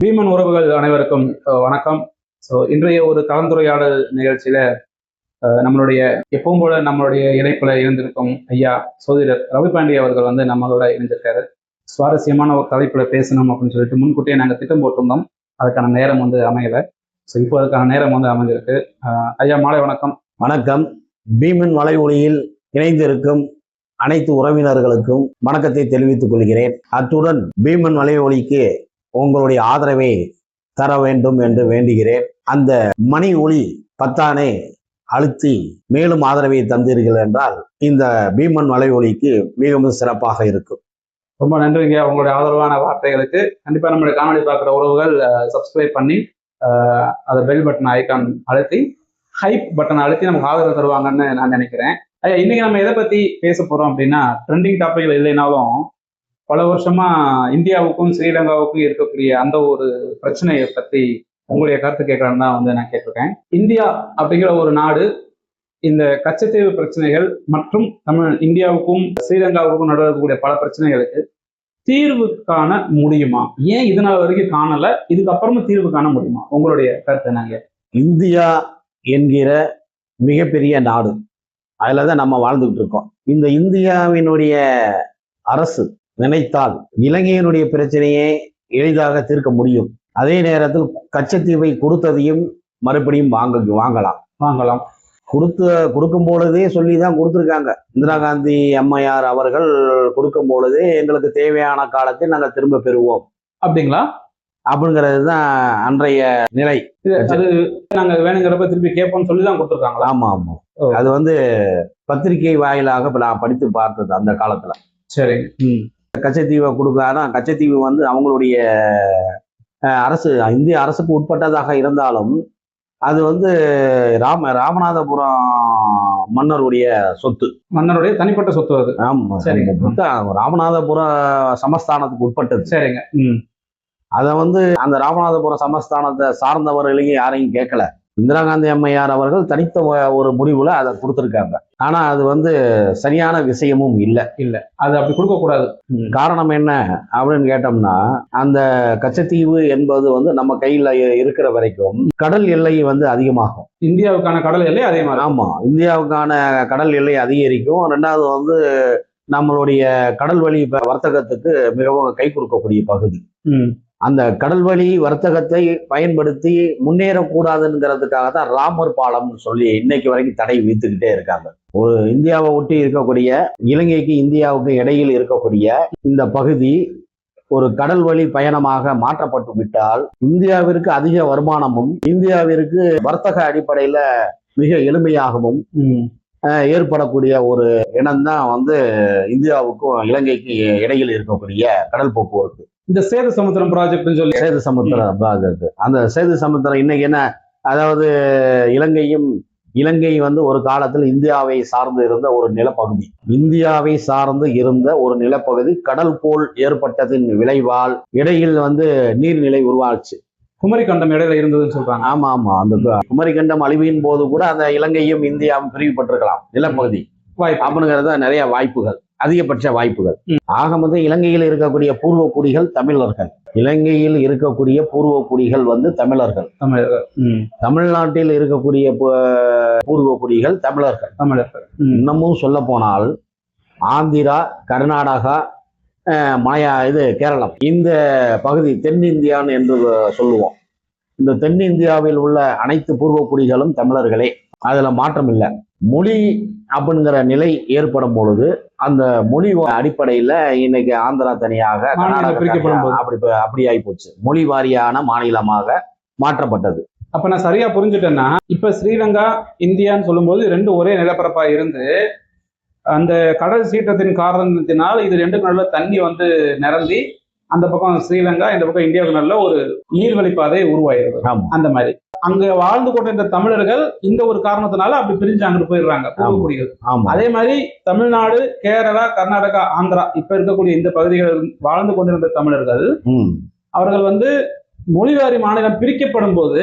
பீமன் உறவுகள் அனைவருக்கும் வணக்கம். இன்றைய ஒரு கலந்துரையாடல் நிகழ்ச்சியில நம்மளுடைய எப்பவும் போல நம்மளுடைய இணைப்புல இருந்திருக்கும் ஐயா சோதிடர் ரவி பாண்டி அவர்கள் நம்மளோட இணைந்திருக்காரு. சுவாரஸ்யமான ஒரு தலைப்புல பேசணும் அப்படின்னு சொல்லிட்டு முன்கூட்டியே நாங்கள் திட்டம் போட்டிருந்தோம். அதுக்கான நேரம் அமையல. இப்போ அதுக்கான நேரம் அமைஞ்சிருக்கு. ஐயா மாலை வணக்கம். வணக்கம். பீமன் வலை ஒளியில் இணைந்திருக்கும் அனைத்து உறவினர்களுக்கும் வணக்கத்தை தெரிவித்துக் கொள்கிறேன். அத்துடன் பீமன் வலை ஒளிக்கு உங்களுடைய ஆதரவை தர வேண்டும் என்று வேண்டுகிறேன். அந்த மணி ஒளி பத்தானை அழுத்தி மேலும் ஆதரவை தந்தீர்கள் என்றால் இந்த பீமன் வலை ஒளிக்கு மிகவும் சிறப்பாக இருக்கும். ரொம்ப நன்றிங்க உங்களுடைய ஆதரவான வார்த்தைகளுக்கு. கண்டிப்பா நம்மளுடைய காணொலி பார்க்குற உறவுகள் சப்ஸ்கிரைப் பண்ணி அதை பெல் பட்டன் ஐக்கான் அழுத்தி ஹைப் பட்டன் அழுத்தி நமக்கு ஆதரவு தருவாங்கன்னு நான் நினைக்கிறேன். ஐயா, இன்னைக்கு நம்ம எதை பத்தி பேச போறோம் அப்படின்னா, ட்ரெண்டிங் டாபிக்ல இல்லைனாலும் பல வருஷமா இந்தியாவுக்கும் ஸ்ரீலங்காவுக்கும் இருக்கக்கூடிய அந்த ஒரு பிரச்சனையை பத்தி உங்களுடைய கருத்து கேட்கலான்னு தான் நான் கேட்டிருக்கேன். இந்தியா அப்படிங்கிற ஒரு நாடு இந்த கச்சத்தீவு பிரச்சனைகள் மற்றும் இந்தியாவுக்கும் ஸ்ரீலங்காவுக்கும் நடக்கக்கூடிய பல பிரச்சனைகளுக்கு தீர்வு காண முடியுமா? ஏன் இதனால் வரைக்கும் காணல, இதுக்கப்புறமா தீர்வு காண முடியுமா? உங்களுடைய கருத்து என்னங்க? இந்தியா என்கிற மிகப்பெரிய நாடு, அதுலதான் நம்ம வாழ்ந்துகிட்டு இருக்கோம். இந்த இந்தியாவினுடைய அரசு நினைத்தால் இலங்கையினுடைய பிரச்சனையை எளிதாக தீர்க்க முடியும். அதே நேரத்தில் கச்சத்தீவை கொடுத்ததையும் மறுபடியும் வாங்கலாம். கொடுக்கும் பொழுதே சொல்லிதான் கொடுத்துருக்காங்க. இந்திரா காந்தி அம்மையார் அவர்கள் கொடுக்கும் பொழுதே எங்களுக்கு தேவையான காலத்தை நாங்கள் திரும்ப பெறுவோம் அப்படிங்களா அப்படிங்கிறது தான் அன்றைய நிலை. அது நாங்க வேணுங்கிறப்ப திருப்பி கேட்போம்னு சொல்லிதான் கொடுத்துருக்காங்களா? ஆமா. அது பத்திரிகை வாயிலாக நான் படித்து பார்த்தது அந்த காலத்துல. சரி. கச்சத்தீவை கொடுக்காரா, கச்சத்தீவு அவங்களுடைய அரசு இந்திய அரசுக்கு உட்பட்டதாக இருந்தாலும் அது ராமநாதபுரம் மன்னருடைய சொத்து, மன்னருடைய தனிப்பட்ட சொத்து அது. ஆமா, ராமநாதபுரம் சமஸ்தானத்துக்கு உட்பட்டது. சரிங்க. அதை அந்த ராமநாதபுரம் சமஸ்தானத்தை சார்ந்தவர்களையும் யாரையும் கேட்கல. இந்திரா காந்தி அம்மையார் அவர்கள் தனித்த ஒரு முடிவுல அதை கொடுத்துருக்காங்க. ஆனா அது சரியான விஷயமும் இல்லை. அது அப்படி கொடுக்க கூடாது. காரணம் என்ன அப்படின்னு கேட்டோம்னா, அந்த கச்சத்தீவு என்பது நம்ம கையில இருக்கிற வரைக்கும் கடல் எல்லை அதிகமாகும். இந்தியாவுக்கான கடல் எல்லை அதிகமாகும். ஆமா, இந்தியாவுக்கான கடல் எல்லை அதிகரிக்கும். ரெண்டாவது நம்மளுடைய கடல் வழி வர்த்தகத்துக்கு மிகவும் கை கொடுக்கக்கூடிய பகுதி. அந்த கடல் வழி வர்த்தகத்தை பயன்படுத்தி முன்னேறக்கூடாதுங்கிறதுக்காக தான் ராமர் பாலம் சொல்லி இன்னைக்கு வரைக்கும் தடை விதித்துக்கிட்டே இருக்காங்க. ஒரு இந்தியாவை ஒட்டி இருக்கக்கூடிய இலங்கைக்கு இந்தியாவுக்கு இடையில் இருக்கக்கூடிய இந்த பகுதி ஒரு கடல் வழி பயணமாக மாற்றப்பட்டு விட்டால் இந்தியாவிற்கு அதிக வருமானமும் இந்தியாவிற்கு வர்த்தக அடிப்படையில மிக எளிமையாகவும் ஏற்படக்கூடிய ஒரு இடம் தான் இந்தியாவுக்கும் இலங்கைக்கு இடையில் இருக்கக்கூடிய கடல் போக்குவரத்து. இந்த சேது சமுத்திரம் ப்ராஜெக்ட் சொல்லி சேது சமுத்திரம் ப்ராஜெக்ட், அந்த சேது சமுத்திரம் இன்னைக்கு என்ன, அதாவது இலங்கை ஒரு காலத்தில் இந்தியாவை சார்ந்து இருந்த ஒரு நிலப்பகுதி. இந்தியாவை சார்ந்து இருந்த ஒரு நிலப்பகுதி கடல் போல் ஏற்பட்டதின் விளைவால் இடையில் நீர்நிலை உருவாச்சு. குமரிக்கண்டம் இடையில இருந்ததுன்னு சொல்றாங்க. ஆமா, அந்த குமரிக்கண்டம் அழிவின் போது கூட அந்த இலங்கையும் இந்தியாவும் பிரிவுபட்டிருக்கலாம் நிலப்பகுதி அப்படிங்கிறத நிறைய வாய்ப்புகள், அதிகபட்ச வாய்ப்புகள். ஆக இலங்கையில் இருக்கக்கூடிய பூர்வ குடிகள் தமிழர்கள். இலங்கையில் இருக்கக்கூடிய பூர்வ குடிகள் தமிழர்கள். தமிழ்நாட்டில் இருக்கக்கூடிய பூர்வ குடிகள் தமிழர்கள். இன்னமும் சொல்ல போனால் ஆந்திரா, கர்நாடகா, கேரளம், இந்த பகுதி தென்னிந்தியான்னு என்று சொல்லுவோம். இந்த தென்னிந்தியாவில் உள்ள அனைத்து பூர்வ குடிகளும் தமிழர்களே, அதுல மாற்றம் இல்லை. மொழி அப்படிங்கிற நிலை ஏற்படும் பொழுது அந்த மொழி அடிப்படையில இன்னைக்கு ஆந்திரா தனியாக, அப்படி ஆகி போச்சு. மொழி வாரியான மாநிலமாக மாற்றப்பட்டது. அப்ப நான் சரியா புரிஞ்சுட்டேன்னா, இப்ப ஸ்ரீலங்கா இந்தியான்னு சொல்லும் போது ரெண்டு ஒரே நிலப்பரப்பா இருந்து அந்த கடல் சீற்றத்தின் காரணத்தினால் இது ரெண்டுக்கு நல்ல தண்ணி நிரம்பி அந்த பக்கம் ஸ்ரீலங்கா, இந்த பக்கம் இந்தியாவுக்கு நல்ல ஒரு நீர்வழிப்பாதை உருவாயிருது. அந்த மாதிரி அங்க வாழ்ந்து கொண்டிருந்த தமிழர்கள் இந்த ஒரு காரணத்தினால அப்படி பிரிஞ்சு அங்கிட்டு போயிடுறாங்க பூர்வக்குடிகள். அதே மாதிரி தமிழ்நாடு, கேரளா, கர்நாடகா, ஆந்திரா இப்ப இருக்கக்கூடிய இந்த பகுதிகளில் வாழ்ந்து கொண்டிருந்த தமிழர்கள் அவர்கள் மொழிவாரி மாநிலம் பிரிக்கப்படும் போது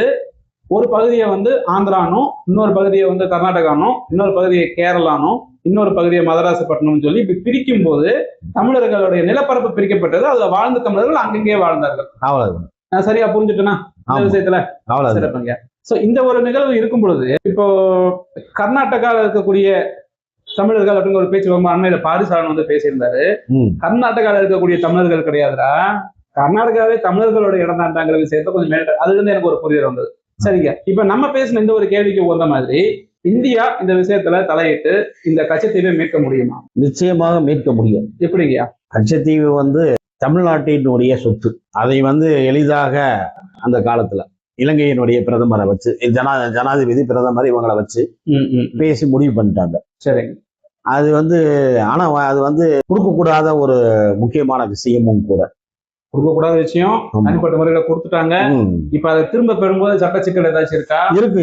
ஒரு பகுதியை ஆந்திரானும், இன்னொரு பகுதியை கர்நாடகானும், இன்னொரு பகுதியை கேரளானும், இன்னொரு பகுதியை மதராசப்பட்டினம் சொல்லி இப்படி பிரிக்கும் போது தமிழர்களுடைய நிலப்பரப்பு பிரிக்கப்பட்டது. அதுல வாழ்ந்த தமிழர்கள் அங்கங்கே வாழ்ந்தார்கள். நான் சரியா புரிஞ்சுட்டேனா இந்த ஆமா. விஷயத்துல? அவ்வளவு. சிறப்புங்க. சோ இந்த ஒரு நிகழ்வு இருக்கும் பொழுது இப்போ கர்நாடகாவில் இருக்கக்கூடிய தமிழர்கள் அப்படின்னு ஒரு பேச்சு ரொம்ப அண்மையில பாரிசாலன் வந்து பேசியிருந்தாரு. கர்நாடகாவில் இருக்கக்கூடிய தமிழர்கள் கிடையாதுடா, கர்நாடகாவே தமிழர்களோட இடம் தான்ங்கிற விஷயத்த கொஞ்சம் மேல அதுல இருந்து எனக்கு ஒரு புரிதல் வந்தது. சரிங்க, இப்ப நம்ம பேசின இந்த ஒரு கேள்விக்கு உகந்த மாதிரி இந்தியா இந்த விஷயத்துல தலையிட்டு இந்த கச்சத்தீவை மீட்க முடியுமா? நிச்சயமாக மீட்க முடியும். எப்படிங்கய்யா? கச்சத்தீவு வந்து தமிழ்நாட்டினுடைய சொத்து. அதை வந்து எளிதாக அந்த காலத்துல இலங்கையினுடைய பிரதமரை வச்சு ஜனாதிபதி பிரதமர் இவங்களை வச்சு பேசி முடிவு பண்ணிட்டாங்க. சரிங்க. அது வந்து ஆனா அது வந்து கொடுக்கக்கூடாத ஒரு முக்கியமான விஷயமும் கூட. கொடுக்கக்கூடாத விஷயம் தனிப்பட்ட முறையில கொடுத்துட்டாங்க. இப்ப அதை திரும்ப பெறும்போது சட்ட சிக்கல் ஏதாச்சும் இருக்கா?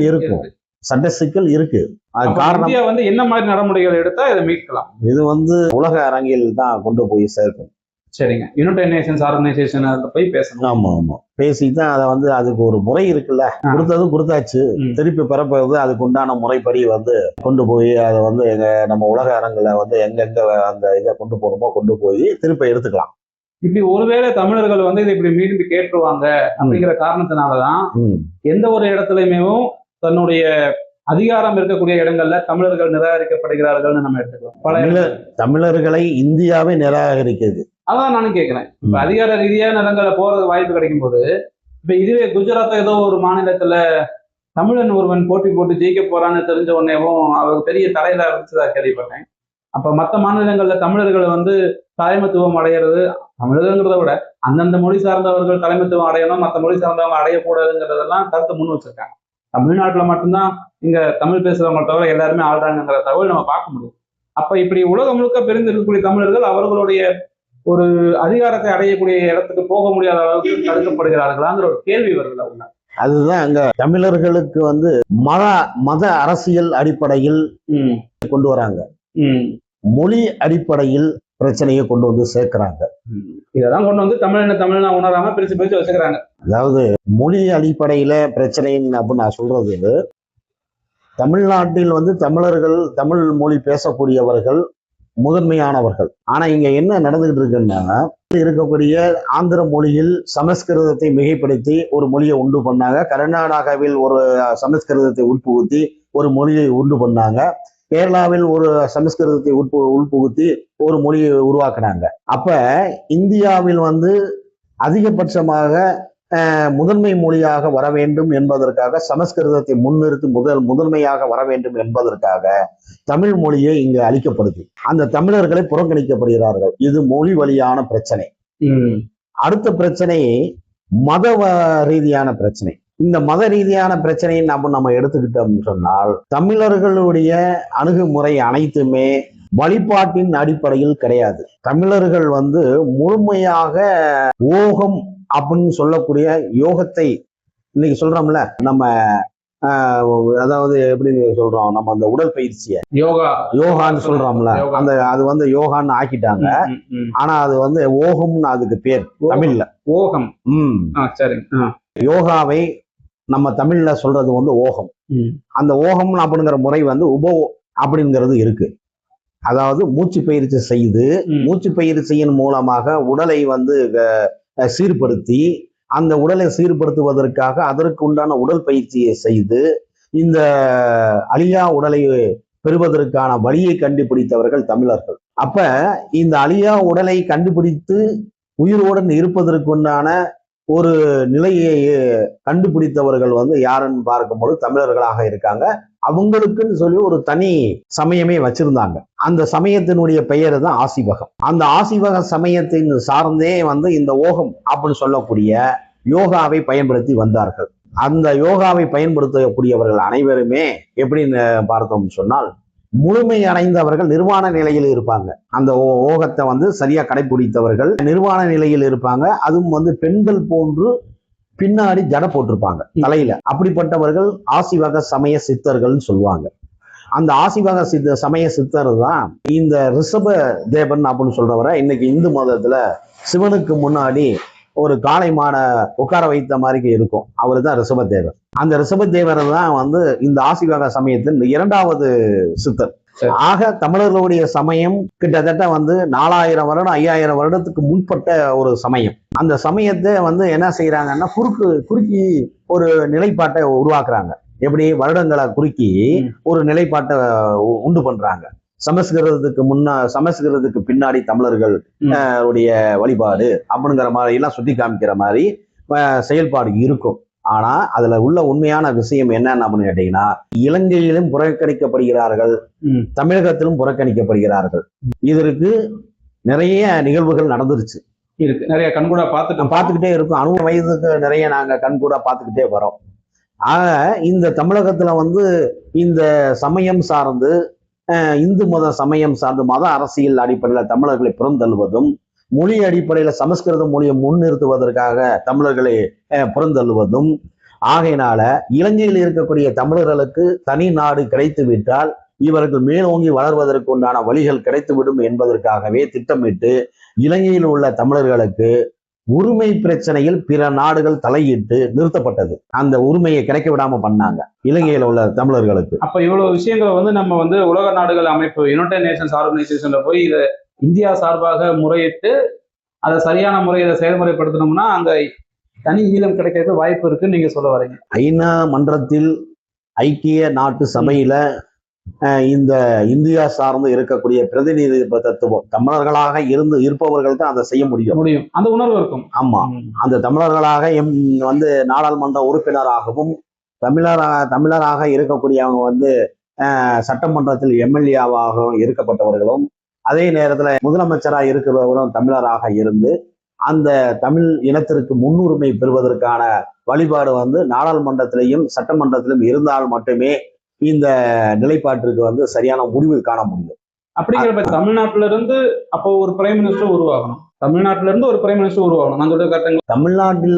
இருக்கும். சட்ட சிக்கல் இருக்கு. அது காரணம் இந்தியா வந்து என்ன மாதிரி நடைமுறைகள் எடுத்தா இதை மீட்கலாம்? இது வந்து உலக அரங்கில் தான் கொண்டு போய் சேர்க்கும். சரிங்க, யுனைடெட் நேஷன்ஸ் ஆர்கனைசேஷன் போய் பேசணும். ஆமா பேசிதான் அதை வந்து அதுக்கு ஒரு முறை இருக்குல்ல. கொடுத்ததும் கொடுத்தாச்சு, திருப்பி பெறப்போது அதுக்கு உண்டான முறைப்படி வந்து கொண்டு போய் அதை வந்து நம்ம உலக அரங்குல வந்து எங்கெங்க அந்த இதை கொண்டு போகணுமோ கொண்டு போய் திருப்பி எடுத்துக்கலாம். இப்படி ஒருவேளை தமிழர்கள் வந்து இதை இப்படி மீண்டும் கேட்டுருவாங்க அப்படிங்கிற காரணத்தினாலதான் எந்த ஒரு இடத்துலயுமே தன்னுடைய அதிகாரம் இருக்கக்கூடிய இடங்கள்ல தமிழர்கள் நிராகரிக்கப்படுகிறார்கள் நம்ம எடுத்துக்கலாம். தமிழர்களை இந்தியாவே நிராகரிக்கிறது. அதான் நானும் கேட்கிறேன். இப்ப அதிகார ரீதியான இடங்கள்ல போறது வாய்ப்பு கிடைக்கும் போது, இப்ப இதுவே குஜராத் ஏதோ ஒரு மாநிலத்துல தமிழன் ஒருவன் போட்டி போட்டு ஜெயிக்க போறான்னு தெரிஞ்ச உடனேவும் அவருக்கு பெரிய தலையில இருந்துச்சுதான் கேள்விப்பட்டேன். அப்ப மற்ற மாநிலங்கள்ல தமிழர்களை வந்து தலைமைத்துவம் அடையிறது, தமிழர்கள்ங்கிறத விட அந்தந்த மொழி சார்ந்தவர்கள் தலைமைத்துவம் அடையணும், மற்ற மொழி சார்ந்தவங்க அடையக்கூடாதுங்கிறதெல்லாம் கருத்து முன் வச்சிருக்காங்க. தமிழ்நாட்டுல மட்டும்தான் இங்க தமிழ் பேசுறவங்க தவிர எல்லாருமே ஆள்றாங்கிற தகவல் நம்ம பார்க்க முடியும். அப்ப இப்படி உலகம் முழுக்க பிரிந்திருக்கக்கூடிய தமிழர்கள் அவர்களுடைய ஒரு அதிகாரத்தை அடையக்கூடிய இடத்துக்கு போக முடியாத அளவுக்கு தடுக்கப்படுகிறார்களாங்கிற ஒரு கேள்வி வருது உள்ள. அதுதான் அங்க தமிழர்களுக்கு வந்து மத அரசியல் அடிப்படையில் கொண்டு வராங்க, மொழி அடிப்படையில் பிரச்சனையை கொண்டு வந்து சேர்க்கிறாங்க. இதெல்லாம் கொண்டு வந்து தமிழ்னா உணராம பிரிச்சு பிரிச்சு வச்சுக்கிறாங்க. அதாவது மொழி அடிப்படையில பிரச்சனை அப்படின்னு நான் சொல்றது, தமிழ்நாட்டில் வந்து தமிழர்கள் தமிழ் மொழி பேசக்கூடியவர்கள் முதன்மையானவர்கள். ஆனா இங்க என்ன நடந்துகிட்டு இருக்குன்னா, இருக்கக்கூடிய ஆந்திர மொழியில் சமஸ்கிருதத்தை மிகைப்படுத்தி ஒரு மொழியை உண்டு பண்ணாங்க. கர்நாடகாவில் ஒரு சமஸ்கிருதத்தை உட்புகுத்தி ஒரு மொழியை உண்டு பண்ணாங்க. கேரளாவில் ஒரு சமஸ்கிருதத்தை உட்புகுத்தி ஒரு மொழியை உருவாக்குனாங்க. அப்ப இந்தியாவில் வந்து அதிகபட்சமாக முதன்மை மொழியாக வர வேண்டும் என்பதற்காக, சமஸ்கிருதத்தை முன்னிறுத்தி முதன்மையாக வர வேண்டும் என்பதற்காக தமிழ் மொழியை இங்கு அளிக்கப்படுது. அந்த தமிழர்களை புறக்கணிக்கப்படுகிறார்கள். இது மொழி வழியான பிரச்சனை. அடுத்த பிரச்சனை மத ரீதியான பிரச்சனை. இந்த மத ரீதியான பிரச்சனையை நம்ம எடுத்துக்கிட்டோம் சொன்னால், தமிழர்களுடைய அணுகுமுறை அனைத்துமே வழிபாட்டின் அடிப்படையில் கிடையாது. தமிழர்கள் வந்து முழுமையாக ஓகம் அப்படின்னு சொல்லக்கூடிய யோகத்தை இன்னைக்கு சொல்றோம்ல, நம்ம அதாவது எப்படி சொல்றோம், நம்ம அந்த உடல் பயிற்சியை யோகான்னு சொல்றோம்ல, அந்த அது வந்து யோகான்னு ஆக்கிட்டாங்க. ஆனா அது வந்து ஓகம்னு அதுக்கு பேர் தமிழ்ல. ஓகம். யோகாவை நம்ம தமிழ்ல சொல்றது வந்து ஓகம். அந்த ஓகம் அப்படிங்கிற முறை வந்து உபோ அப்படிங்கிறது இருக்கு. அதாவது மூச்சு பயிற்சி செய்து, மூச்சு பயிற்சியின் மூலமாக உடலை வந்து சீர்படுத்தி, அந்த உடலை சீர்படுத்துவதற்காக அதற்கு உண்டான உடல் பயிற்சியை செய்து இந்த அழியா உடலை பெறுவதற்கான வழியை கண்டுபிடித்தவர்கள் தமிழர்கள். அப்ப இந்த அழியா உடலை கண்டுபிடித்து உயிரோடன் இருப்பதற்குண்டான ஒரு நிலையை கண்டுபிடித்தவர்கள் வந்து யாருன்னு பார்க்கும்போது தமிழர்களாக இருக்காங்க. அவங்களுக்குன்னு சொல்லி ஒரு தனி சமயமே வச்சிருந்தாங்க. அந்த சமயத்தினுடைய பெயர் தான் ஆசிவகம். அந்த ஆசிவக சமயத்தின் சார்ந்தே வந்து இந்த ஓகம் அப்படின்னு சொல்லக்கூடிய யோகாவை பயன்படுத்தி வந்தார்கள். அந்த யோகாவை பயன்படுத்தக்கூடியவர்கள் அனைவருமே எப்படின்னு பார்த்தோம் சொன்னால், முழுமை அடைந்தவர்கள் நிர்வாண நிலையில் இருப்பாங்க. அந்த ஓகத்தை வந்து சரியா கடைபிடித்தவர்கள் நிர்வாண நிலையில் இருப்பாங்க. அதுவும் வந்து பெண்கள் போன்று பின்னாடி ஜட போட்டிருப்பாங்க தலையில. அப்படிப்பட்டவர்கள் ஆசிவக சமய சித்தர்கள் சொல்லுவாங்க. அந்த ஆசிவக சமய சித்தர் தான் இந்த ரிஷப தேவன் அப்படின்னு சொல்றவரை இன்னைக்கு இந்து மதத்துல சிவனுக்கு முன்னாடி ஒரு காளை மாடை உட்கார வைத்த மாதிரி இருக்கும். அவர் தான் ரிஷபதேவர். அந்த ரிஷபதேவர் தான் வந்து இந்த ஆசீவக சமயத்தின் 2வது சித்தர். ஆக தமிழர்களுடைய சமயம் கிட்டத்தட்ட வந்து 4000 வருடம் 5000 வருடத்துக்கு முன்பட்ட ஒரு சமயம். அந்த சமயத்தை வந்து என்ன செய்யறாங்கன்னா குறுக்கி ஒரு நிலைப்பாட்டை உருவாக்குறாங்க. எப்படி வருடங்களை குறுக்கி ஒரு நிலைப்பாட்டை உண்டு பண்றாங்க. சமஸ்கிருதத்துக்கு பின்னாடி தமிழர்கள் உடைய வழிபாடு அப்படிங்கிற மாதிரி எல்லாம் சுட்டி காமிக்கிற மாதிரி செயல்பாடு இருக்கும். ஆனா அதுல உள்ள உண்மையான விஷயம் என்னன்னு அப்படின்னு கேட்டீங்கன்னா, இலங்கையிலும் புறக்கணிக்கப்படுகிறார்கள், தமிழகத்திலும் புறக்கணிக்கப்படுகிறார்கள். இதற்கு நிறைய நிகழ்வுகள் நடந்துருச்சு இருக்கு. நிறைய கண்கூடா பார்த்துக்கிட்டே இருக்கும். 60 வயதுக்கு நிறைய நாங்க கண்கூடா பார்த்துக்கிட்டே வரோம். ஆக இந்த தமிழகத்துல வந்து இந்த சமயம் சார்ந்து இந்து மத சமயம் சார்ந்து மத அரசியல் அடிப்படையில் தமிழர்களை புறந்தள்ளுவதும், மொழி அடிப்படையில் சமஸ்கிருத மொழியை முன்னிறுத்துவதற்காக தமிழர்களை புறந்தள்ளுவதும், ஆகையினால இலங்கையில் இருக்கக்கூடிய தமிழர்களுக்கு தனி நாடு கிடைத்து விட்டால் இவர்கள் மேலோங்கி வளர்வதற்கு உண்டான வழிகள் கிடைத்துவிடும் என்பதற்காகவே திட்டமிட்டு இலங்கையில் உள்ள தமிழர்களுக்கு உரிமை பிரச்சனையில் பிற நாடுகள் தலையிட்டு நிறுத்தப்பட்டது. அந்த உரிமையை கிடைக்க விடாம பண்ணாங்க இலங்கையில உள்ள தமிழர்களுக்கு. அப்ப இவ்வளவு விஷயங்களை வந்து நம்ம வந்து உலக நாடுகள் அமைப்பு யுனைடெட் நேஷன்ஸ் ஆர்கனைசேஷன்ல போய் இதை இந்தியா சார்பாக முறையிட்டு அதை சரியான முறையில செயல்முறைப்படுத்தணும்னா அங்க தனி ஈழம் கிடைக்கிறது வாய்ப்பு இருக்குன்னு நீங்க சொல்ல வரீங்க. ஐநா மன்றத்தில் ஐக்கிய நாட்டு சபையில இந்த இந்தியா சார்ந்து இருக்கக்கூடிய பிரதிநிதித்துவம் தமிழர்களாக இருப்பவர்கள் தான் அதை செய்ய முடியும். அந்த உணர்வு இருக்கும். ஆமா, அந்த தமிழர்களாக வந்து நாடாளுமன்ற உறுப்பினராகவும் தமிழராக இருக்கக்கூடியவங்க வந்து சட்டமன்றத்தில் எம்எல்ஏவாகவும் இருக்கப்பட்டவர்களும், அதே நேரத்துல முதலமைச்சராக இருக்கிறவர்களும் தமிழராக இருந்து அந்த தமிழ் இனத்திற்கு முன்னுரிமை பெறுவதற்கான வழிபாடு வந்து நாடாளுமன்றத்திலையும் சட்டமன்றத்திலும் இருந்தால் மட்டுமே இந்த நிலைப்பாட்டிற்கு வந்து சரியான முடிவு காண முடியும். அப்படிங்கிற தமிழ்நாட்டில இருந்து அப்போ ஒரு பிரைம் மினிஸ்டர் உருவாகணும். தமிழ்நாட்டில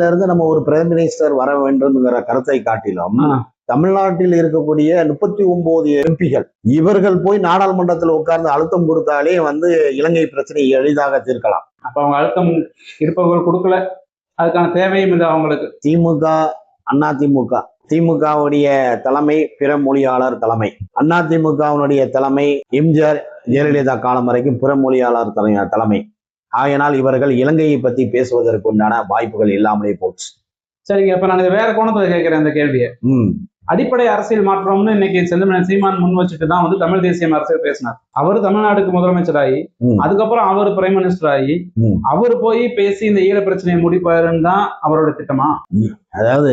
இருந்து நம்ம ஒரு பிரைம் மினிஸ்டர் வர வேண்டும்ங்கிற கருத்தை காட்டிலும் தமிழ்நாட்டில் இருக்கக்கூடிய 39 எம்பிகள் இவர்கள் போய் நாடாளுமன்றத்தில் உட்கார்ந்து அழுத்தம் கொடுத்தாலே வந்து இலங்கை பிரச்சனையை எளிதாக தீர்க்கலாம். அப்ப அவங்க அழுத்தம் இருப்பவர்கள் கொடுக்கல, அதுக்கான தேவையும் இல்லை அவங்களுக்கு. திமுகவுடைய தலைமை பிற மொழியாளர் தலைமை, அதிமுகவுடைய தலைமை எம்ஜிஆர் ஜெயலலிதா காலம் வரைக்கும் பிற மொழியாளர் தலைமை. ஆகையினால் இவர்கள் இலங்கையை பத்தி பேசுவதற்கு உண்டான வாய்ப்புகள் இல்லாமலே போச்சு. சரிங்க, இப்ப நான் வேற கோணத்துல கேட்கிறேன் இந்த கேள்வியை. அடிப்படை அரசியல் மாற்றம்னு இன்னைக்கு செந்தமிழன் சீமான் முன் வச்சுட்டு தான் வந்து தமிழ் தேசியம் அரசியல் பேசினார். அவர் தமிழ்நாடுக்கு முதலமைச்சராகி அதுக்கப்புறம் அவர் பிரைம் மினிஸ்டர் ஆகி அவர் போய் பேசி இந்த ஈழ பிரச்சனையை முடிப்பாருன்னு தான் அவரோட திட்டமா? அதாவது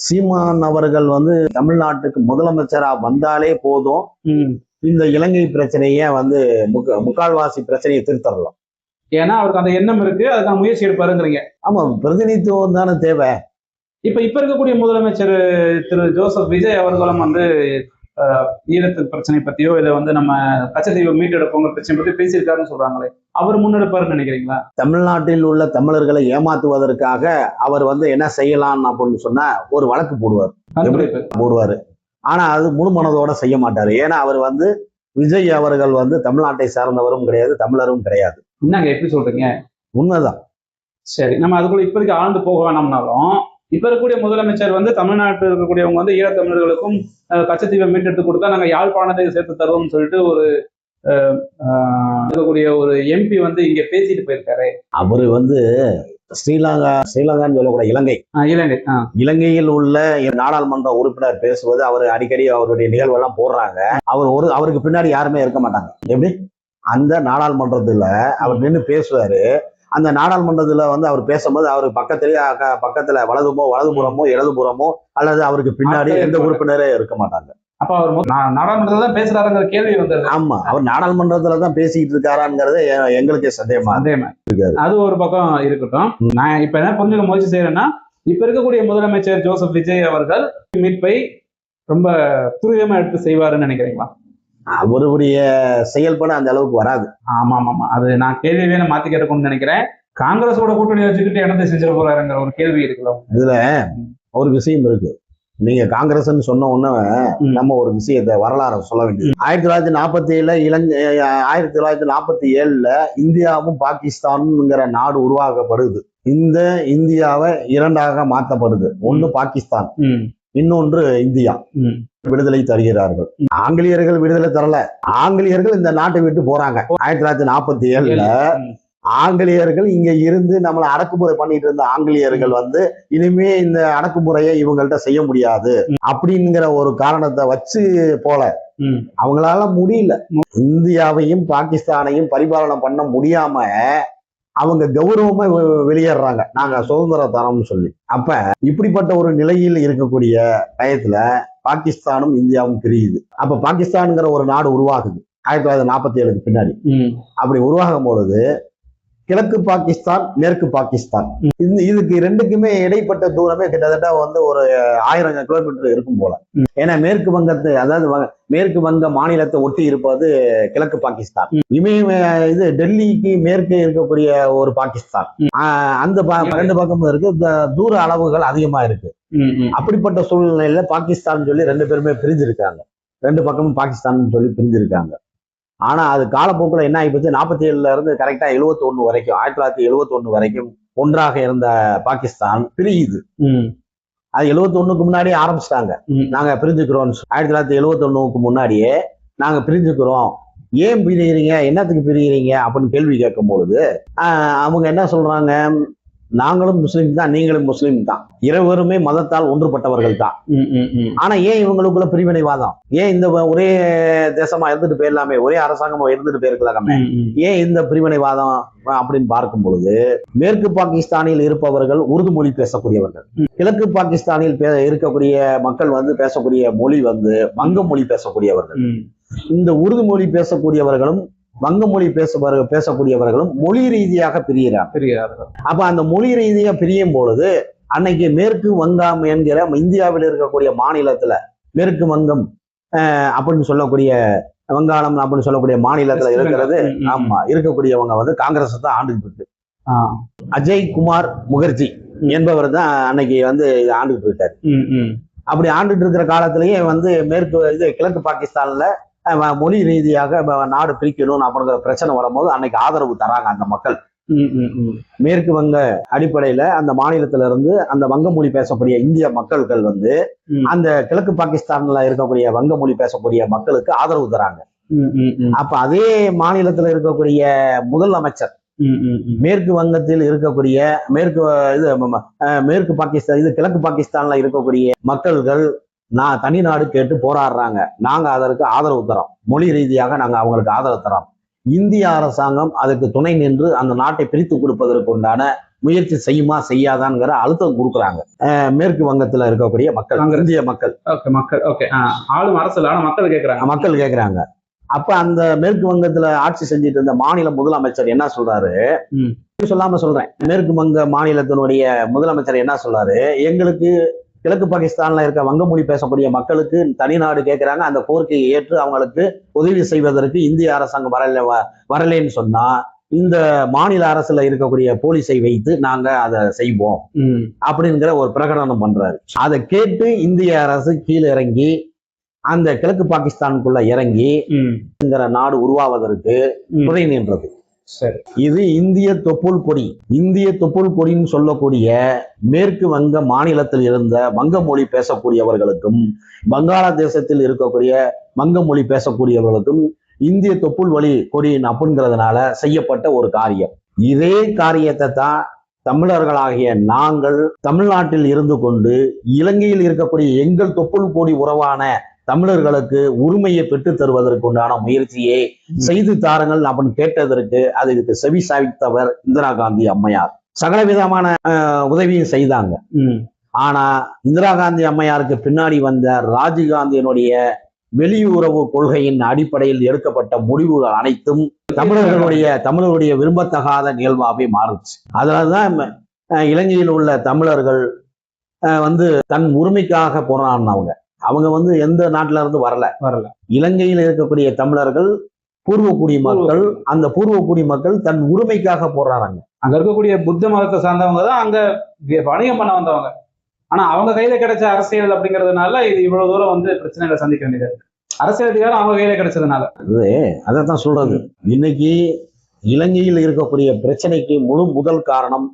சீமான் அவர்கள் வந்து தமிழ்நாட்டுக்கு முதலமைச்சரா வந்தாலே போதும் இந்த இலங்கை பிரச்சனைய வந்து முக்கால்வாசி பிரச்சனையை திருத்தரலாம். ஏன்னா அவருக்கு அந்த எண்ணம் இருக்கு, அதுக்கான முயற்சி எடுப்பாருங்கிறீங்க. ஆமா, பிரதிநிதித்துவம் தானே தேவை. இப்ப இருக்கக்கூடிய முதலமைச்சர் திரு ஜோசப் விஜய் அவர்களும் வந்து ஈழத்து பிரச்சனை பத்தியோ இல்ல வந்து நம்ம கச்சத்தீவு மீட்டெடுப்பவங்க பிரச்சனை பத்தி பேசியிருக்காருன்னு சொல்றாங்களே, அவர் முன்னெடுப்பாருன்னு நினைக்கிறீங்களா? தமிழ்நாட்டில் உள்ள தமிழர்களை ஏமாத்துவதற்காக அவர் வந்து என்ன செய்யலாம் அப்படின்னு சொன்னா ஒரு வழக்கு போடுவாரு. ஆனா அது முழு மனதோட செய்ய மாட்டாரு. ஏன்னா அவர் வந்து விஜய் அவர்கள் வந்து தமிழ்நாட்டை சார்ந்தவரும் கிடையாது, தமிழரும் கிடையாது. என்னங்க எப்படி சொல்றீங்க? உண்மைதான். சரி, நம்ம அதுக்குள்ள இப்போதைக்கு ஆழ்ந்து போக வேணாம்னாலும் இப்ப இருக்கக்கூடிய முதலமைச்சர் வந்து தமிழ்நாட்டில் இருக்கக்கூடியவங்க வந்து ஈழத்தமிழர்களுக்கும் கச்சத்தீவை மீட்டெடுத்து கொடுத்தா நாங்க யாழ்ப்பாணத்தை சேர்த்து தருவோம்னு சொல்லிட்டு ஒரு இருக்கக்கூடிய ஒரு எம்பி வந்து இங்க பேசிட்டு போயிருக்காரு. அவரு வந்து ஸ்ரீலங்கான்னு சொல்லக்கூடிய இலங்கையில் உள்ள நாடாளுமன்ற உறுப்பினர் பேசுவது அவர் அடிக்கடி அவருடைய நிகழ்வெல்லாம் போடுறாங்க. அவருக்கு பின்னாடி யாருமே இருக்க மாட்டாங்க. எப்படி அந்த நாடாளுமன்றத்துல அவர் நின்று பேசுவாரு. அந்த நாடாளுமன்றத்துல வந்து அவர் பேசும்போது அவருக்கு பக்கத்துல வலதுபுறமோ இடதுபுறமோ அல்லது அவருக்கு பின்னாடி எந்த உறுப்பினரே இருக்க மாட்டாங்க. அப்ப அவர் நாடாளுமன்றத்துல தான் பேசுறாருங்கிற கேள்வி வந்தது. ஆமா, அவர் நாடாளுமன்றத்துல தான் பேசிட்டு இருக்காராங்கிறது எங்களுக்கே சந்தேகமா இருக்காரு. அது ஒரு பக்கம் இருக்கட்டும். நான் இப்ப என்ன புரிஞ்சுக்க முயற்சி செய்யறேன்னா, இப்ப இருக்கக்கூடிய முதலமைச்சர் ஜோசப் விஜய் அவர்கள் மீட்பை ரொம்ப துரிதமா எடுத்து செய்வாருன்னு நினைக்கிறீங்களா? அவருடைய செயல்பட அந்த அளவுக்கு வராது. ஆமா, அது நான் கேள்வியே மாத்தி கேட்கணும்னு நினைக்கிறேன். காங்கிரஸோட கூட்டணி வச்சுக்கிட்டு இடத்தை செஞ்சிட போறாருங்கிற ஒரு கேள்வி இருக்குல்ல. இதுல ஒரு விஷயம் இருக்கு. நீங்க காங்கிரஸ் சொன்ன உடனே நம்ம ஒரு விஷயத்தை வரலாறு சொல்ல வேண்டியது. 1947 இந்தியாவும் பாகிஸ்தானுங்கிற நாடு உருவாக்கப்படுது. இந்த இந்தியாவை இரண்டாக மாற்றப்படுது. ஒன்று பாகிஸ்தான், இன்னொன்று இந்தியா விடுதலை தருகிறார்கள். ஆங்கிலேயர்கள் விடுதலை தரல, ஆங்கிலேயர்கள் இந்த நாட்டை விட்டு போறாங்க. 1947 ஆங்கிலேயர்கள் இங்க இருந்து நம்மளை அடக்குமுறை பண்ணிட்டு இருந்த ஆங்கிலேயர்கள் இனிமே இந்த அடக்குமுறையை இவங்கள்ட்ட செய்ய முடியாது அப்படிங்கிற ஒரு காரணத்தை வச்சு போல அவங்களால முடியல. இந்தியாவையும் பாகிஸ்தானையும் பரிபாலனை பண்ண முடியாம அவங்க கௌரவமா வெளியேறாங்க, நாங்க சுதந்திரம் தரோம்னு சொல்லி. அப்ப இப்படிப்பட்ட ஒரு நிலையில் இருக்கக்கூடிய டயத்துல பாகிஸ்தானும் இந்தியாவும் பிரியுது. அப்ப பாகிஸ்தான்ங்கிற ஒரு நாடு உருவாகுது 1947 பின்னாடி. அப்படி உருவாகும் பொழுது கிழக்கு பாகிஸ்தான், மேற்கு பாகிஸ்தான், இதுக்கு ரெண்டுக்குமே இடைப்பட்ட தூரமே கிட்டத்தட்ட ஒரு 1000 கிலோமீட்டர் இருக்கும் போல. ஏன்னா மேற்கு வங்கத்தை, அதாவது மேற்கு வங்க மாநிலத்தை ஒட்டி இருப்பது கிழக்கு பாகிஸ்தான். இது டெல்லிக்கு மேற்கே இருக்கக்கூடிய ஒரு பாகிஸ்தான். அந்த ரெண்டு பக்கமும் இருக்கு, தூர அளவுகள் அதிகமா இருக்கு. அப்படிப்பட்ட சூழ்நிலையில பாகிஸ்தான் சொல்லி ரெண்டு பேருமே பிரிஞ்சிருக்காங்க, ரெண்டு பக்கமும் பாகிஸ்தான் சொல்லி பிரிஞ்சிருக்காங்க. ஆனா அது காலப்போக்கில் என்ன ஆகிப்போச்சு, 47 இருந்து கரெக்டா 71 வரைக்கும், 1971 வரைக்கும் ஒன்றாக இருந்த பாகிஸ்தான் பிரியுது. அது 71க்கு முன்னாடியே ஆரம்பிச்சிட்டாங்க, நாங்க பிரிஞ்சுக்கிறோம். 1971க்கு முன்னாடியே நாங்க பிரிஞ்சுக்கிறோம், ஏன் பிரிகிறீங்க, என்னத்துக்கு பிரிகிறீங்க அப்படின்னு கேள்வி கேட்கும் பொழுது அவங்க என்ன சொல்றாங்க, நாங்களும் முஸ்லீம் தான், நீங்களும் முஸ்லீம் தான், இருவருமே மதத்தால் ஒன்றுபட்டவர்கள் தான். ஆனா ஏன் இவங்களுக்குள்ள பிரிவினைவாதம், ஏன் இந்த ஒரே தேசமா இருந்துட்டு போயிடலாமே, ஒரே அரசாங்கமா இருந்துட்டு போயிருக்கலாமே, ஏன் இந்த பிரிவினைவாதம் அப்படின்னு பார்க்கும் பொழுது மேற்கு பாகிஸ்தானில் இருப்பவர்கள் உருது மொழி பேசக்கூடியவர்கள், கிழக்கு பாகிஸ்தானில் இருக்கக்கூடிய மக்கள் பேசக்கூடிய மொழி வங்க மொழி பேசக்கூடியவர்கள். இந்த உருது மொழி பேசக்கூடியவர்களும் வங்க மொழி பேசக்கூடியவர்களும் மொழி ரீதியாக பிரிகிறார்கள். அப்ப அந்த மொழி ரீதியா பிரியும் பொழுது அன்னைக்கு மேற்கு வங்கம் என்கிற இந்தியாவில் இருக்கக்கூடிய மாநிலத்துல, மேற்கு வங்கம் அப்படின்னு சொல்லக்கூடிய, வங்காளம் அப்படின்னு சொல்லக்கூடிய மாநிலத்துல இருக்கிறது, ஆமா, இருக்கக்கூடியவங்க காங்கிரஸ் தான் ஆண்டுகிட்டு இருக்கு. அஜய் குமார் முகர்ஜி என்பவர் தான் அன்னைக்கு ஆண்டுகிட்டு இருக்காரு. அப்படி ஆண்டுட்டு இருக்கிற காலத்திலேயே மேற்கு கிழக்கு பாகிஸ்தான்ல மொழி ரீதியாக நாடு பிரிக்கணும் அப்படிங்கிற பிரச்சனை வரும்போது அன்னைக்கு ஆதரவு தராங்க அந்த மக்கள். மேற்கு வங்க அடிப்படையில அந்த மாநிலத்தில இருந்து அந்த வங்க மொழி பேசக்கூடிய இந்திய மக்கள்கள் அந்த கிழக்கு பாகிஸ்தான்ல இருக்கக்கூடிய வங்க மொழி பேசக்கூடிய மக்களுக்கு ஆதரவு தராங்க. அப்ப அதே மாநிலத்தில் இருக்கக்கூடிய முதல் அமைச்சர் மேற்கு வங்கத்தில் இருக்கக்கூடிய மேற்கு பாகிஸ்தான், கிழக்கு பாகிஸ்தான்ல இருக்கக்கூடிய மக்கள்கள் தனி நாடு கேட்டு போராடுறாங்க, நாங்க அதற்கு ஆதரவு தரோம், மொழி ரீதியாக நாங்க அவங்களுக்கு ஆதரவு தரோம். இந்திய அரசாங்கம் அதுக்கு துணை நின்று அந்த நாட்டை பிரித்து கொடுப்பதற்கு உண்டான முயற்சி செய்யுமா செய்யாதான்ங்கிற அழுத்தம் கொடுக்குறாங்க மேற்கு வங்கத்துல இருக்கக்கூடிய மக்கள், இந்திய மக்கள். ஆளும் அரசு மக்கள் கேட்கிறாங்க. அப்ப அந்த மேற்கு வங்கத்துல ஆட்சி செஞ்சுட்டு இருந்த மாநில முதலமைச்சர் என்ன சொல்றாரு, சொல்லாம சொல்றேன், மேற்கு வங்க மாநிலத்தினுடைய முதலமைச்சர் என்ன சொல்றாரு, எங்களுக்கு கிழக்கு பாகிஸ்தான்ல இருக்க வங்க மொழி பேசக்கூடிய மக்களுக்கு தனி நாடு கேட்கிறாங்க, அந்த கோரிக்கையை ஏற்று அவங்களுக்கு உதவி செய்வதற்கு இந்திய அரசாங்கம் வரலைன்னு சொன்னா இந்த மாநில அரசுல இருக்கக்கூடிய போலீஸை வைத்து நாங்க அதை செய்வோம் அப்படிங்கிற ஒரு பிரகடனம் பண்றாரு. அதை கேட்டு இந்திய அரசு கீழே இறங்கி அந்த கிழக்கு பாகிஸ்தானுக்குள்ள இறங்கி நாடு உருவாவதற்கு துணை நின்றது. இது இந்திய தொப்புள் கொடி. இந்திய தொப்புள் கொடின்னு சொல்லக்கூடிய மேற்கு வங்க மாநிலத்தில் இருந்த வங்க மொழி பேசக்கூடியவர்களுக்கும் வங்காளதேசத்தில் இருக்கக்கூடிய வங்க மொழி பேசக்கூடியவர்களுக்கும் இந்திய தொப்புள் வழி கொடியின் அப்படிங்கிறதுனால செய்யப்பட்ட ஒரு காரியம். இதே காரியத்தை தான் தமிழர்களாகிய நாங்கள் தமிழ்நாட்டில் இருந்து கொண்டு இலங்கையில் இருக்கக்கூடிய எங்கள் தொப்புள் கொடி உறவான தமிழர்களுக்கு உரிமையை பெற்று தருவதற்கு உண்டான முயற்சியை செய்து தாருங்கள் அப்படின்னு கேட்டதற்கு அதுக்கு செவி சாய்த்தவர் இந்திரா காந்தி அம்மையார். சகல விதமான உதவியும் செய்தாங்க. ஆனா இந்திரா காந்தி அம்மையாருக்கு பின்னாடி வந்த ராஜீவ்காந்தியினுடைய வெளியுறவு கொள்கையின் அடிப்படையில் எடுக்கப்பட்ட முடிவுகள் அனைத்தும் தமிழர்களுடைய விரும்பத்தகாத நிகழ்வாகவே மாறுச்சு. அதனாலதான் இலங்கையில் உள்ள தமிழர்கள் தன் உரிமைக்காக போராடினவங்க. அவங்க எந்த நாட்டில இருந்து வரல. இலங்கையில் இருக்கக்கூடிய தமிழர்கள் பூர்வக்குடி மக்கள், அந்த பூர்வக்குடி மக்கள் தன் உரிமைக்காக போராடுறாங்க. அங்க இருக்கக்கூடிய புத்த மதத்தை சார்ந்தவங்க தான் அங்க வணிகம் பண்ண வந்தவங்க. ஆனா அவங்க கையில கிடைச்ச அரசியல் அப்படிங்கிறதுனால இது இவ்வளவு தூரம் பிரச்சனைகளை சந்திக்க வேண்டியது இருக்கு. அரசியல் அதிகாரம் அவங்க கையில கிடைச்சதுனால. அதைத்தான் சொல்றது. இன்னைக்கு இலங்கையில் இருக்கக்கூடிய பிரச்சனைக்கு முதல் காரணம்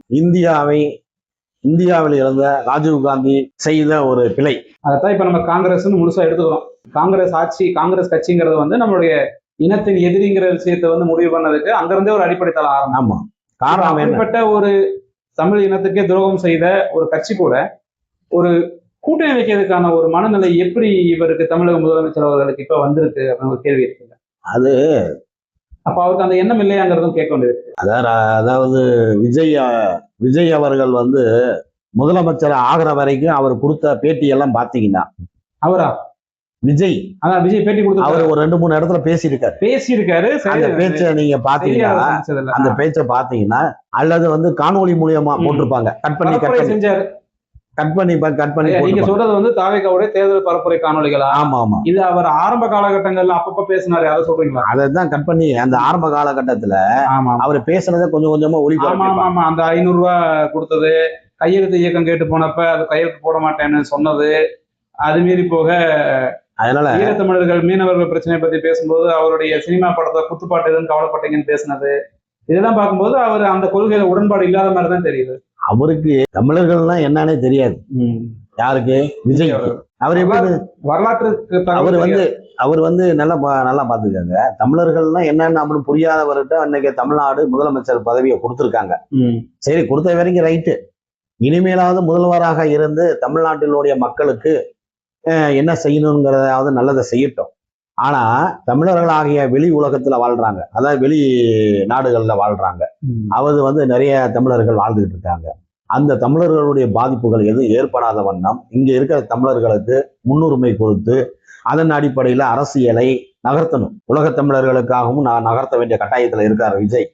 இந்தியாவில் இருந்த ராஜீவ்காந்தி செய்த ஒரு பிழை. அதைத்தான் இப்ப நம்ம காங்கிரஸ்னு முழுசா எடுத்துக்கிறோம். காங்கிரஸ் கட்சிங்கிறது வந்து நம்மளுடைய இனத்தின் எதிரிங்கிற விஷயத்தை வந்து முடிவு பண்ணதுக்கு அங்கிருந்தே ஒரு அடிப்படை தளம் ஆரம்பம். ஆமா, காரணம் அப்படிப்பட்ட ஒரு தமிழ் இனத்துக்கே துரோகம் செய்த ஒரு கட்சி கூட ஒரு கூட்டணி வைக்கிறதுக்கான ஒரு மனநிலை எப்படி இவருக்கு தமிழக முதலமைச்சர் அவர்களுக்கு இப்ப வந்திருக்கு அப்படின்னு ஒரு கேள்வி இருக்குங்க. அது அப்ப அவருக்கு அந்த எண்ணம் இல்லையாங்கிறதும் கேட்க வேண்டியது. அதாவது விஜய் அவர்கள் வந்து முதலமைச்சர் ஆகிற வரைக்கும் அவர் கொடுத்த பேட்டி எல்லாம் பாத்தீங்கன்னா, அவரா விஜய் பேட்டி கொடுத்து அவர் ஒரு 2-3 இடத்துல பேசியிருக்காரு. அந்த பேச்சை நீங்க பாத்தீங்கன்னா, அந்த பேச்சை பாத்தீங்கன்னா, அல்லது வந்து காணொலி மூலியமா போட்டிருப்பாங்க, கட் பண்ணி செஞ்சாரு. நீங்க சொல்றது வந்து தாவேகாவுடைய தேர்தல் பரப்புரை காணொலிகளா? ஆமா. இது அவர் ஆரம்ப காலகட்டங்கள்ல அப்பப்ப பேசினாரு, அதை சொல்றீங்களா? அதான் கட் பண்ணி அந்த ஆரம்ப காலகட்டத்துல அவர் பேசுனதை கொஞ்சம் கொஞ்சமா ஆமா, அந்த 500 ரூபாய் கொடுத்தது, கையெழுத்து இயக்கம் கேட்டு போனப்ப அது கையெழுத்து போட மாட்டேன்னு சொன்னது, அது மீறி போக அதனால ஈழத்தமிழர்கள் மீனவர்கள் பிரச்சனையை பத்தி பேசும்போது அவருடைய சினிமா படத்தை குத்துப்பாட்டு எதுவும் கவலைப்பட்டீங்கன்னு பேசினது, இதெல்லாம் பார்க்கும்போது அவர் அந்த கொள்கையில உடன்பாடு இல்லாத மாதிரி தான் தெரியுது. அவருக்கு தமிழர்கள்னா என்னன்னே தெரியாது. யாருக்கு? விஜய். அவர் எப்படி வரலாற்றுக்கு அவர் வந்து நல்லா பாத்துக்காங்க. தமிழர்கள்னா என்னன்னு அப்படின்னு புரியாதவர்கிட்ட அன்னைக்கு தமிழ்நாடு முதலமைச்சர் பதவியை கொடுத்துருக்காங்க. சரி, கொடுத்த வரைக்கும் ரைட்டு. இனிமேலாவது முதல்வராக இருந்து தமிழ்நாட்டினுடைய மக்களுக்கு என்ன செய்யணுங்கிறதாவது நல்லதை செய்யட்டும். ஆனா தமிழர்களாகிய வெளி உலகத்துல வாழ்றாங்க, அதாவது வெளி நாடுகள்ல வாழ்றாங்க. அவது வந்து நிறைய தமிழர்கள் வாழ்ந்துகிட்டு இருக்காங்க. அந்த தமிழர்களுடைய பாதிப்புகள் எதுவும் ஏற்படாத வண்ணம் இங்க இருக்கிற தமிழர்களுக்கு முன்னுரிமை கொடுத்து அதன் அடிப்படையில அரசியலை நகர்த்தணும். உலக தமிழர்களுக்காகவும் நான் நகர்த்த வேண்டிய கட்டாயத்துல இருக்காரு விஜய்.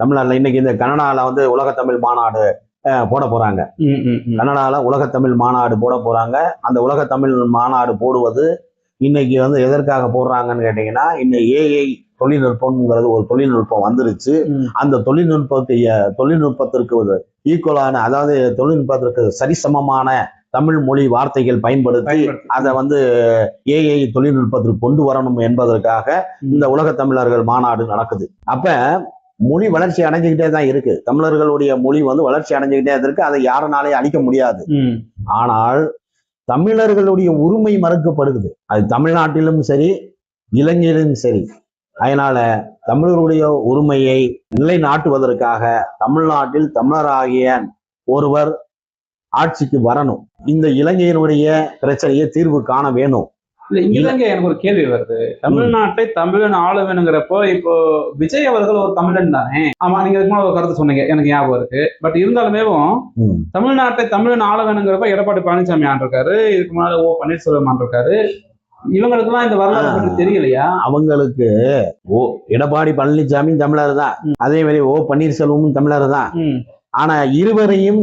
தமிழ்நாட்டில் இன்னைக்கு இந்த கனடால வந்து உலகத்தமிழ் மாநாடு போட போறாங்க. கனடால உலகத்தமிழ் மாநாடு போட போறாங்க. அந்த உலகத்தமிழ் மாநாடு போடுவது இன்னைக்கு வந்து எதற்காக போடுறாங்கன்னு கேட்டீங்கன்னா, இன்னைக்கு ஏஐ தொழில்நுட்பம்ங்கிறது ஒரு தொழில்நுட்பம் வந்துருச்சு. அந்த தொழில்நுட்பத்திற்கு ஒரு ஈக்குவலான, அதாவது தொழில்நுட்பத்திற்கு சரிசமமான தமிழ் மொழி வார்த்தைகள் பயன்படுத்தி அதை வந்து ஏஐ தொழில்நுட்பத்திற்கு கொண்டு வரணும் என்பதற்காக இந்த உலக தமிழர்கள் மாநாடு நடக்குது. அப்ப மொழி வளர்ச்சி அடைஞ்சுக்கிட்டே தான் இருக்கு. தமிழர்களுடைய மொழி வந்து வளர்ச்சி அடைஞ்சுக்கிட்டே இருக்கு. அதை யாருனாலே அழிக்க முடியாது. ஆனால் தமிழர்களுடைய உரிமை மறுக்கப்படுகிறது. அது தமிழ்நாட்டிலும் சரி, இலங்கையிலும் சரி. அதனால தமிழர்களுடைய உரிமையை நிலைநாட்டுவதற்காக தமிழ்நாட்டில் தமிழராகிய ஒருவர் ஆட்சிக்கு வரணும். இந்த இலங்கையினுடைய பிரச்சனையை தீர்வு காண வேணும். இலங்கை எனக்கு ஒரு கேள்வி வருது. தமிழ்நாட்டை தமிழன் ஆள வேணுங்கிறப்போ இப்போ விஜய் அவர்கள் ஒரு தமிழன் தானே? ஆமா, நீங்க இதுக்கு ஒரு கருத்து சொன்னீங்க, எனக்கு ஞாபகம் இருக்கு. பட் இருந்தாலுமே தமிழ்நாட்டை தமிழன் ஆள வேணுங்கிறப்ப எடப்பாடி பழனிசாமி ஆண்டிருக்காரு, இதுக்கு முன்னால ஓ பன்னீர்செல்வம் ஆண்டிருக்காரு. இவங்களுக்கு எல்லாம் இந்த வரலாறு பற்றி தெரியலையா? அவங்களுக்கு எடப்பாடி பழனிசாமி தமிழர் தான், அதே மாதிரி ஓ பன்னீர்செல்வமும் தமிழர் தான். ஆனா இருவரையும்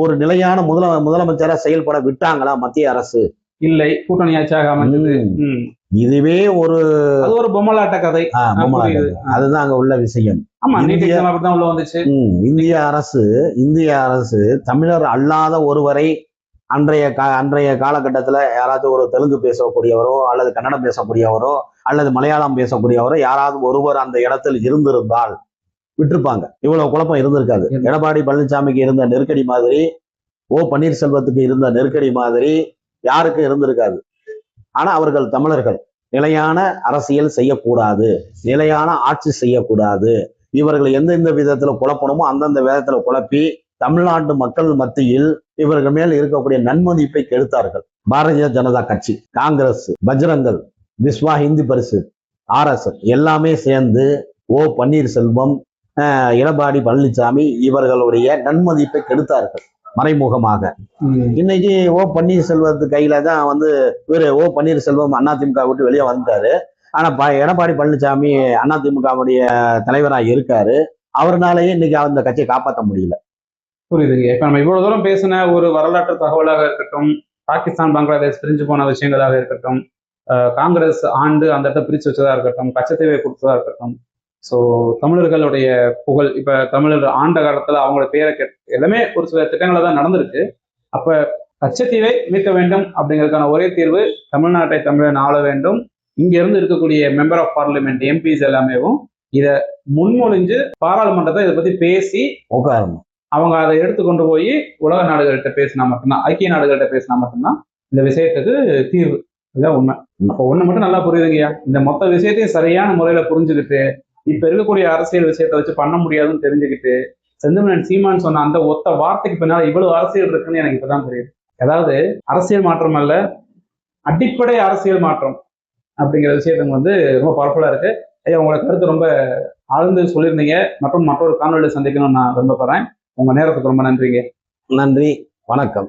ஒரு நிலையான முதலமைச்சரா செயல்பட விட்டாங்களா மத்திய அரசு? இல்லை, கூட்டணி ஆட்சியாக அமைந்தது. இதுவே ஒரு பொம்மலாட்ட கதை. அதுதான் அங்க உள்ள விஷயம். உள்ள வந்துச்சு. இந்திய அரசு தமிழர் அல்லாத ஒருவரை அன்றைய காலகட்டத்துல யாராச்சும் ஒரு தெலுங்கு பேசக்கூடியவரோ அல்லது கன்னடம் பேசக்கூடியவரோ அல்லது மலையாளம் பேசக்கூடியவரோ யாராவது ஒருவர் அந்த இடத்தில் இருந்திருந்தால் விட்டுருப்பாங்க. இவ்வளவு குழப்பம் இருந்திருக்காது. எடப்பாடி பழனிசாமிக்கு இருந்த நெருக்கடி மாதிரி, ஓ பன்னீர்செல்வத்துக்கு இருந்த நெருக்கடி மாதிரி யாருக்கு இருந்திருக்காது. ஆனா அவர்கள் தமிழர்கள். நிலையான அரசியல் செய்யக்கூடாது, நிலையான ஆட்சி செய்யக்கூடாது. இவர்கள் எந்தெந்த விதத்துல குழப்பணுமோ அந்தந்த விதத்துல குழப்பி தமிழ்நாட்டு மக்கள் மத்தியில் இவர்கள் மேல் இருக்கக்கூடிய நன்மதிப்பை கெடுத்தார்கள். பாரதிய ஜனதா கட்சி, காங்கிரஸ், பஜ்ரங்கல், விஸ்வா இந்து பரிஷத், RSS எல்லாமே சேர்ந்து ஓ பன்னீர்செல்வம், எடப்பாடி பழனிசாமி இவர்களுடைய நன்மதிப்பை கெடுத்தார்கள் மறைமுகமாக. இன்னைக்கு ஓ பன்னீர்செல்வத்து கையில தான் வந்து இவரு ஓ பன்னீர்செல்வம் அதிமுக விட்டு வெளியே வந்துட்டாரு. ஆனா எடப்பாடி பழனிசாமி அதிமுகவுடைய தலைவராக இருக்காரு. அவர்னாலேயே இன்னைக்கு அந்த கட்சியை காப்பாற்ற முடியல. புரியுதுங்க. இப்ப நம்ம இவ்வளவு தூரம் பேசின ஒரு வரலாற்று தகவலாக இருக்கட்டும், பாகிஸ்தான் பங்களாதேஷ் பிரிஞ்சு போன விஷயங்களாக இருக்கட்டும், காங்கிரஸ் ஆண்டு அந்த இடத்த பிரிச்சு வச்சதா இருக்கட்டும், கச்சத்தீவை கொடுத்ததா இருக்கட்டும், ஸோ தமிழர்களுடைய புகழ், இப்ப தமிழர் ஆண்ட காலத்துல அவங்களோட பேரை எல்லாமே ஒரு சில திட்டங்களை தான் நடந்திருக்கு. அப்ப கச்சத்தீவை மீட்க வேண்டும் அப்படிங்கிறதுக்கான ஒரே தீர்வு தமிழ்நாட்டை தமிழன் ஆள வேண்டும். இங்க இருந்து இருக்கக்கூடிய மெம்பர் ஆஃப் பார்லிமெண்ட் எம்பிஸ் எல்லாமேவும் இத முன்மொழிஞ்சு பாராளுமன்றத்தை இதை பத்தி பேசி உட்காரணும். அவங்க அதை எடுத்து கொண்டு போய் உலக நாடுகள்கிட்ட பேசினா மட்டும்தான், ஐக்கிய நாடுகள்கிட்ட பேசினா மட்டும்தான் இந்த விஷயத்துக்கு தீர்வு. இதுதான் உண்மை. அப்போ ஒண்ணு மட்டும் நல்லா புரியுதுங்கய்யா, இந்த மொத்த விஷயத்தையும் சரியான முறையில புரிஞ்சுக்கிட்டு இப்ப இருக்கக்கூடிய அரசியல் விஷயத்தை வச்சு பண்ண முடியாதுன்னு தெரிஞ்சுக்கிட்டு செந்தமிழன் சீமான் சொன்ன அந்த ஒத்த வார்த்தைக்கு பின்னால இவ்வளவு அரசியல் இருக்குன்னு எனக்கு இப்பதான் தெரியுது. அதாவது அரசியல் மாற்றம் அல்ல, அடிப்படை அரசியல் மாற்றம் அப்படிங்கிற விஷயத்துக்கு வந்து ரொம்ப பவர்ஃபுல்லா இருக்கு. ஐயா, உங்களோட கருத்து ரொம்ப ஆழ்ந்து சொல்லியிருந்தீங்க. மற்றும் மற்றொரு காணொலியை சந்திக்கணும்னு நான் விரும்பப்படுறேன். உங்க நேரத்துக்கு ரொம்ப நன்றிங்க. நன்றி, வணக்கம்.